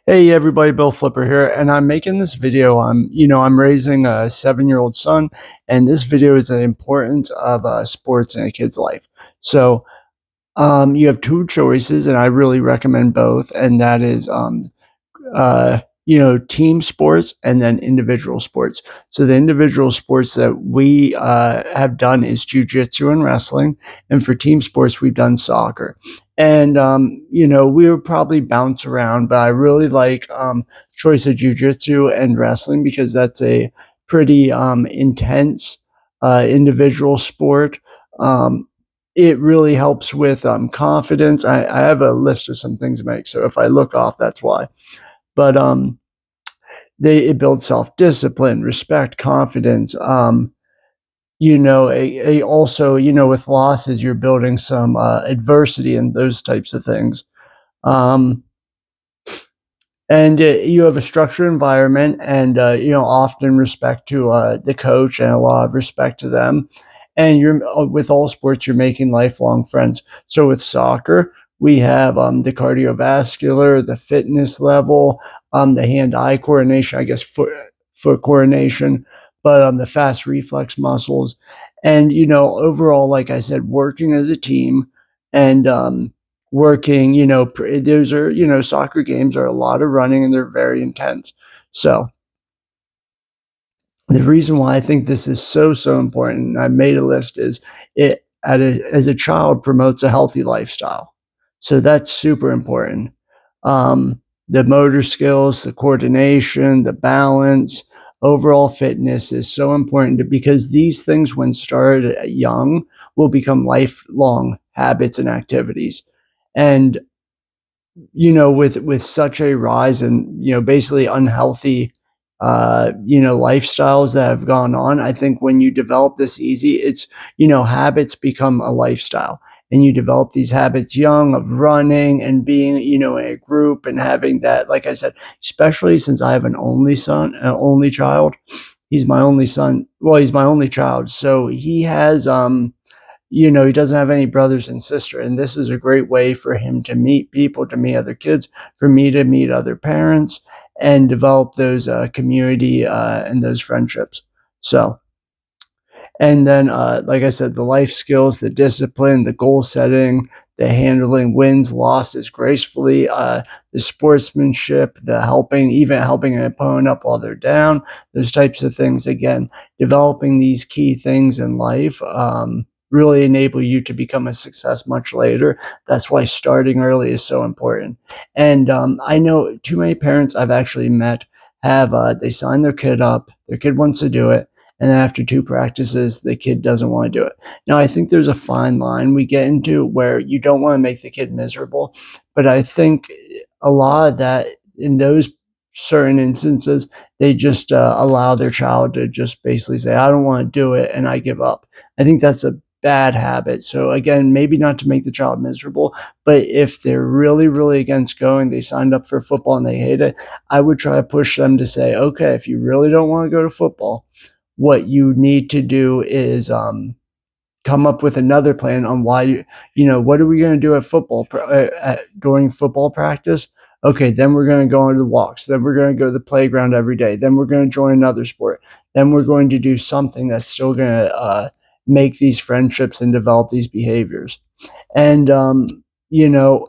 Hey everybody, Bill Flipper here, and I'm making this video. I'm raising a 7-year-old son, and this video is the importance of sports in a kid's life. So, you have two choices, and I really recommend both, and that is team sports and then individual sports. So the individual sports that we have done is jujitsu and wrestling, and for team sports we've done soccer. And we would probably bounce around, but I really like choice of jujitsu and wrestling because that's a pretty intense individual sport. Um, it really helps with confidence. I have a list of some things to make, so if I look off, that's why. But it builds self-discipline, respect, confidence. Also, with losses, you're building some adversity and those types of things. Um, and you have a structured environment, and often respect to the coach and a lot of respect to them. And you're with all sports, you're making lifelong friends. So with soccer, we have the cardiovascular, the fitness level, the hand-eye coordination, I guess foot coordination, but the fast reflex muscles, and overall, like I said, working as a team, and working, those are, soccer games are a lot of running and they're very intense. So the reason why I think this is so, so important, and I made a list, is as a child promotes a healthy lifestyle. So that's super important. The motor skills, the coordination, the balance, overall fitness is so important because these things, when started young, will become lifelong habits and activities. And with such a rise in, basically unhealthy, lifestyles that have gone on, I think when you develop this easy, it's, habits become a lifestyle. And you develop these habits young of running and being, in a group and having that, like I said, especially since I have an only child. He's my only son. Well, he's my only child. So he has, he doesn't have any brothers and sister, and this is a great way for him to meet people, to meet other kids, for me to meet other parents, and develop those community and those friendships. So, and then, like I said, the life skills, the discipline, the goal setting, the handling wins, losses gracefully, the sportsmanship, the helping, even helping an opponent up while they're down, those types of things. Again, developing these key things in life really enable you to become a success much later. That's why starting early is so important. And I know too many parents I've actually met have they sign their kid up, their kid wants to do it, and then after 2 practices, the kid doesn't wanna do it. Now, I think there's a fine line we get into where you don't wanna make the kid miserable, but I think a lot of that, in those certain instances, they just, allow their child to just basically say, "I don't wanna do it, and I give up." I think that's a bad habit. So, again, maybe not to make the child miserable, but if they're really, really against going, they signed up for football and they hate it, I would try to push them to say, "Okay, if you really don't wanna go to football, what you need to do is come up with another plan on why what are we going to do at during football practice. Okay, then we're going to go on the walks, then we're going to go to the playground every day, then we're going to join another sport, then we're going to do something that's still going to make these friendships and develop these behaviors." And you know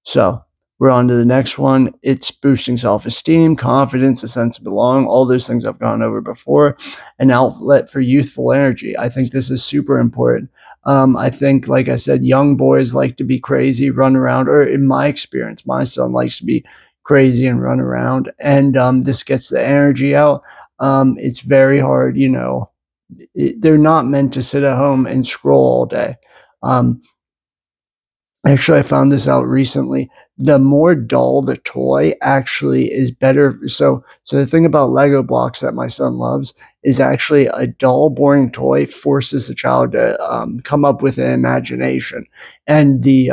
so we're on to the next one. It's boosting self-esteem, confidence, a sense of belonging, all those things I've gone over before, an outlet for youthful energy. I think this is super important. I think, like I said, young boys like to be crazy, run around, or in my experience, my son likes to be crazy and run around, and this gets the energy out. It's very hard, they're not meant to sit at home and scroll all day. Um, Actually, I found this out recently. The more dull the toy actually is better. So the thing about Lego blocks that my son loves is actually a dull, boring toy forces the child to come up with an imagination. And the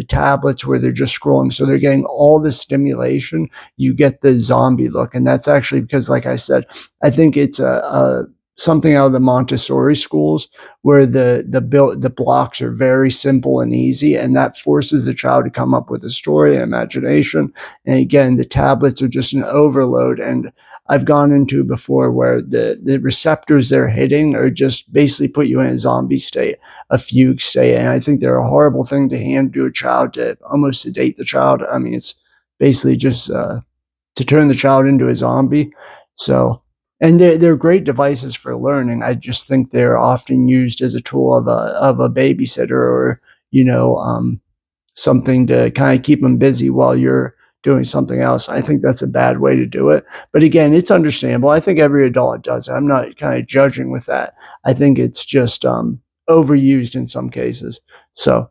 tablets where they're just scrolling, so they're getting all the stimulation. You get the zombie look, and that's actually because, like I said, I think it's a something out of the Montessori schools where the blocks are very simple and easy, and that forces the child to come up with a story, imagination. And again, the tablets are just an overload. And I've gone into before where the receptors they're hitting are just basically put you in a zombie state, a fugue state. And I think they're a horrible thing to hand to a child to almost sedate the child. I mean, it's basically just to turn the child into a zombie. So, and they're great devices for learning. I just think they're often used as a tool of a babysitter or something to kind of keep them busy while you're doing something else. I think that's a bad way to do it. But again, it's understandable. I think every adult does it. I'm not kind of judging with that. I think it's just overused in some cases. So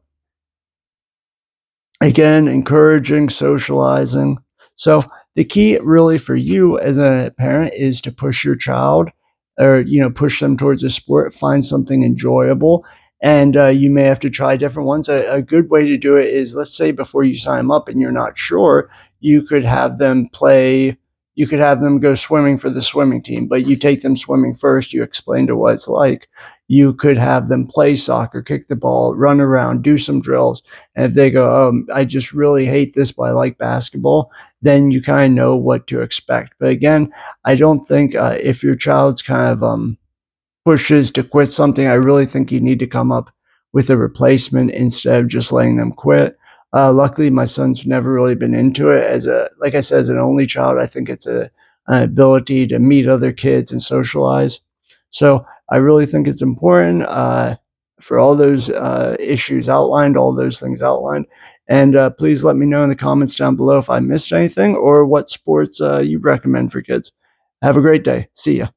again, encouraging, socializing. So the key really for you as a parent is to push your child or, push them towards a sport, find something enjoyable. And you may have to try different ones. A good way to do it is, let's say before you sign them up and you're not sure, you could have them play, you could have them go swimming for the swimming team, but you take them swimming first, you explain to what it's like. You could have them play soccer, kick the ball, run around, do some drills, and if they go, "Oh, I just really hate this, but I like basketball," then you kind of know what to expect. But again, I don't think if your child's kind of pushes to quit something, I really think you need to come up with a replacement instead of just letting them quit. Luckily, my son's never really been into it. Like I said, as an only child, I think it's an ability to meet other kids and socialize. So I really think it's important for all those issues outlined, all those things outlined. And please let me know in the comments down below if I missed anything or what sports you recommend for kids. Have a great day. See ya.